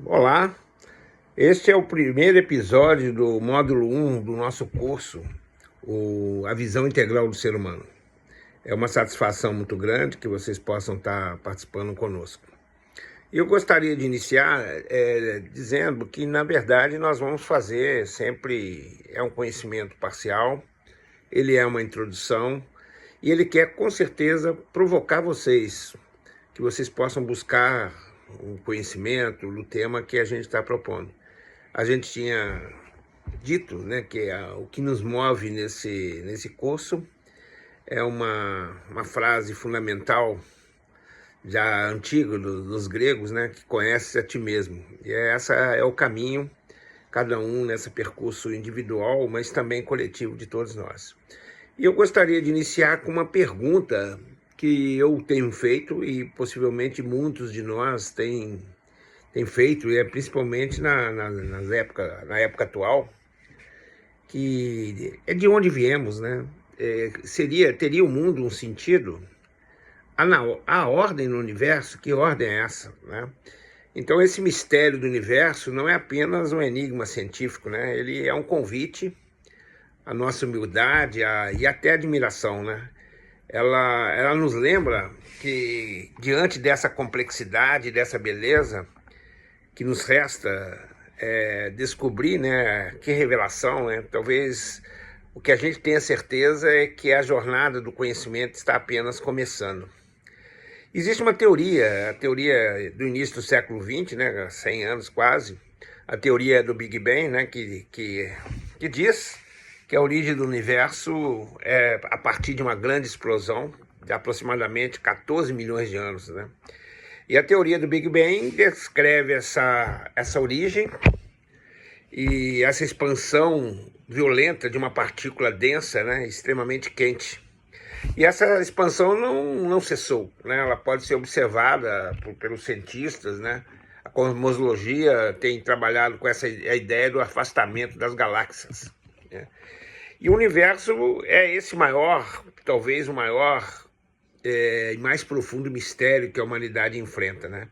Olá, este é o primeiro episódio do módulo 1 do nosso curso, A Visão Integral do Ser Humano. É uma satisfação muito grande que vocês possam estar participando conosco. Eu gostaria de iniciar dizendo que, na verdade, nós vamos fazer sempre, é um conhecimento parcial, ele é uma introdução e ele quer, com certeza, provocar vocês, que vocês possam buscar um conhecimento do tema que a gente está propondo. A gente tinha dito, né, que o que nos move nesse curso é uma frase fundamental, já antiga dos gregos, né, que conhece a ti mesmo. E essa é o caminho, cada um nesse percurso individual, mas também coletivo de todos nós. E eu gostaria de iniciar com uma pergunta que eu tenho feito e possivelmente muitos de nós têm feito, e principalmente na época atual, que é de onde viemos, né? Teria o mundo um sentido? A ordem no universo, que ordem é essa, né? Então esse mistério do universo não é apenas um enigma científico, né? Ele é um convite à nossa humildade e até admiração, né? Ela nos lembra que, diante dessa complexidade, dessa beleza, que nos resta descobrir, né, que revelação, né? Talvez o que a gente tenha certeza é que a jornada do conhecimento está apenas começando. Existe uma teoria, a teoria do início do século XX, né, 100 anos quase, a teoria do Big Bang, né, que diz que a origem do universo é a partir de uma grande explosão de aproximadamente 14 milhões de anos, né? E a teoria do Big Bang descreve essa origem e essa expansão violenta de uma partícula densa, né, extremamente quente. E essa expansão não cessou, né? Ela pode ser observada pelos cientistas, né? A cosmologia tem trabalhado com a ideia do afastamento das galáxias, né? E o universo é esse maior, talvez o maior e mais profundo mistério que a humanidade enfrenta, né?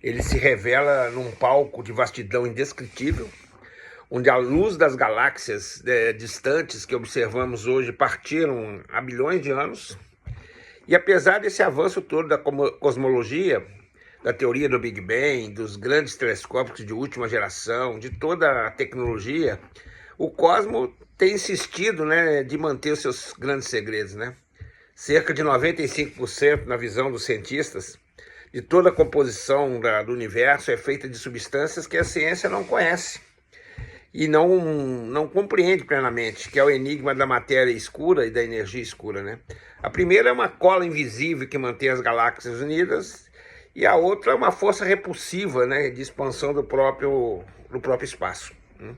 Ele se revela num palco de vastidão indescritível, onde a luz das galáxias distantes que observamos hoje partiram há bilhões de anos. E apesar desse avanço todo da cosmologia, da teoria do Big Bang, dos grandes telescópios de última geração, de toda a tecnologia, o cosmos tem insistido, né, de manter os seus grandes segredos, né? Cerca de 95%, na visão dos cientistas, de toda a composição do universo é feita de substâncias que a ciência não conhece e não compreende plenamente, que é o enigma da matéria escura e da energia escura, né? A primeira é uma cola invisível que mantém as galáxias unidas, e a outra é uma força repulsiva, né, de expansão do próprio espaço, né?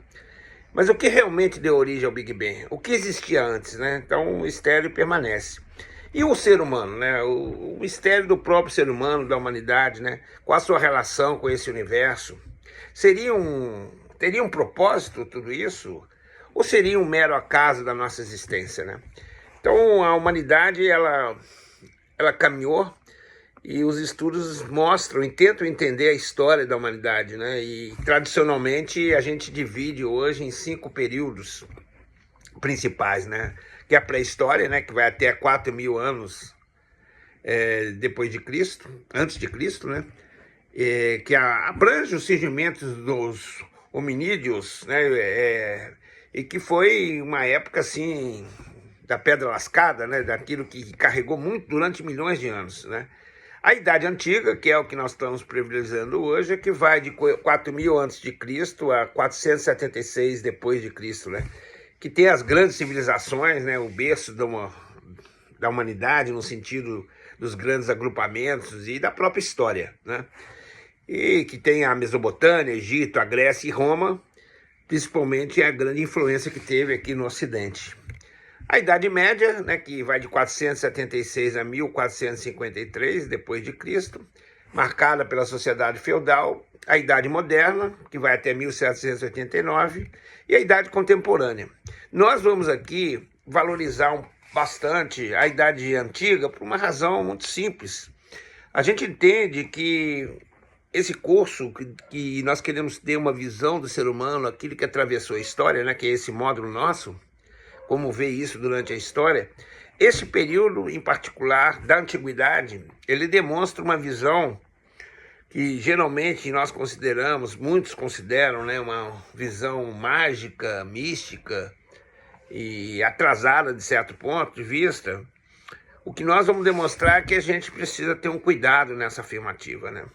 Mas o que realmente deu origem ao Big Bang? O que existia antes, né? Então o mistério permanece. E o ser humano, né? O mistério do próprio ser humano, da humanidade, né? Qual a sua relação com esse universo? Teria um propósito tudo isso? Ou seria um mero acaso da nossa existência, né? Então a humanidade, ela caminhou, e os estudos mostram e tentam entender a história da humanidade, né? E tradicionalmente a gente divide hoje em 5 períodos principais, né? Que é a pré-história, né, que vai até 4.000 anos depois de Cristo, antes de Cristo, né? Que abrange os surgimentos dos hominídeos, né? E que foi uma época assim da pedra lascada, né? Daquilo que carregou muito durante milhões de anos, né? A Idade Antiga, que é o que nós estamos privilegiando hoje, é que vai de 4.000 antes de Cristo a 476 depois de Cristo, né? Que tem as grandes civilizações, né? O berço da humanidade no sentido dos grandes agrupamentos e da própria história, né? E que tem a Mesopotâmia, Egito, a Grécia e Roma, principalmente a grande influência que teve aqui no Ocidente. A Idade Média, né, que vai de 476 a 1453 depois de Cristo, marcada pela sociedade feudal. A Idade Moderna, que vai até 1789, e a Idade Contemporânea. Nós vamos aqui valorizar bastante a Idade Antiga por uma razão muito simples. A gente entende que esse curso que nós queremos ter uma visão do ser humano, aquilo que atravessou a história, né, que é esse módulo nosso, como ver isso durante a história, esse período em particular da antiguidade, ele demonstra uma visão que geralmente nós consideramos, muitos consideram, né, uma visão mágica, mística e atrasada de certo ponto de vista. O que nós vamos demonstrar é que a gente precisa ter um cuidado nessa afirmativa, né?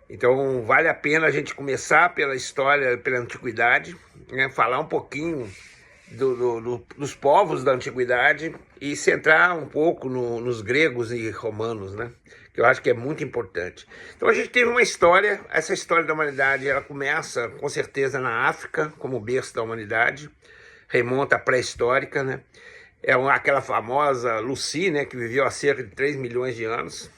Então vale a pena a gente começar pela história, pela antiguidade, né? Falar um pouquinho dos povos da antiguidade e centrar um pouco nos gregos e romanos, né? Que eu acho que é muito importante. Então a gente teve uma história, essa história da humanidade, ela começa com certeza na África, como berço da humanidade, remonta à pré-histórica, né? Aquela famosa Lucy, né, que viveu há cerca de 3 milhões de anos,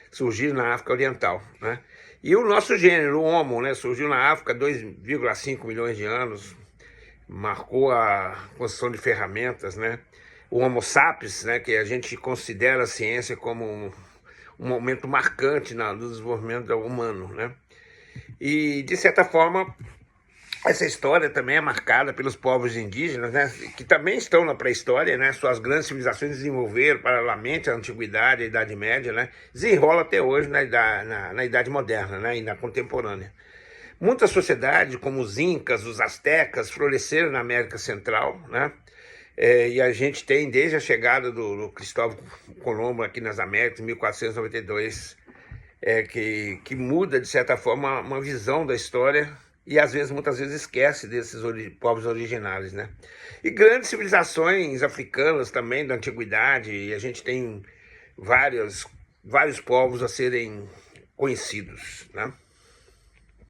surgiu na África Oriental, né? E o nosso gênero, o Homo, né, surgiu na África há 2,5 milhões de anos, marcou a construção de ferramentas, né? O Homo sapiens, né, que a gente considera a ciência como um momento marcante no desenvolvimento humano, né? E, de certa forma, essa história também é marcada pelos povos indígenas, né, que também estão na pré-história, né, suas grandes civilizações desenvolveram paralelamente à antiguidade, à Idade Média, né, desenrola até hoje na Idade Moderna, né, e na contemporânea. Muitas sociedades, como os Incas, os Astecas, floresceram na América Central, né, e a gente tem, desde a chegada do Cristóvão Colombo aqui nas Américas, em 1492, que muda, de certa forma, uma visão da história, e às vezes, muitas vezes, esquece desses povos originários, né? E grandes civilizações africanas também da antiguidade, e a gente tem vários povos a serem conhecidos, né?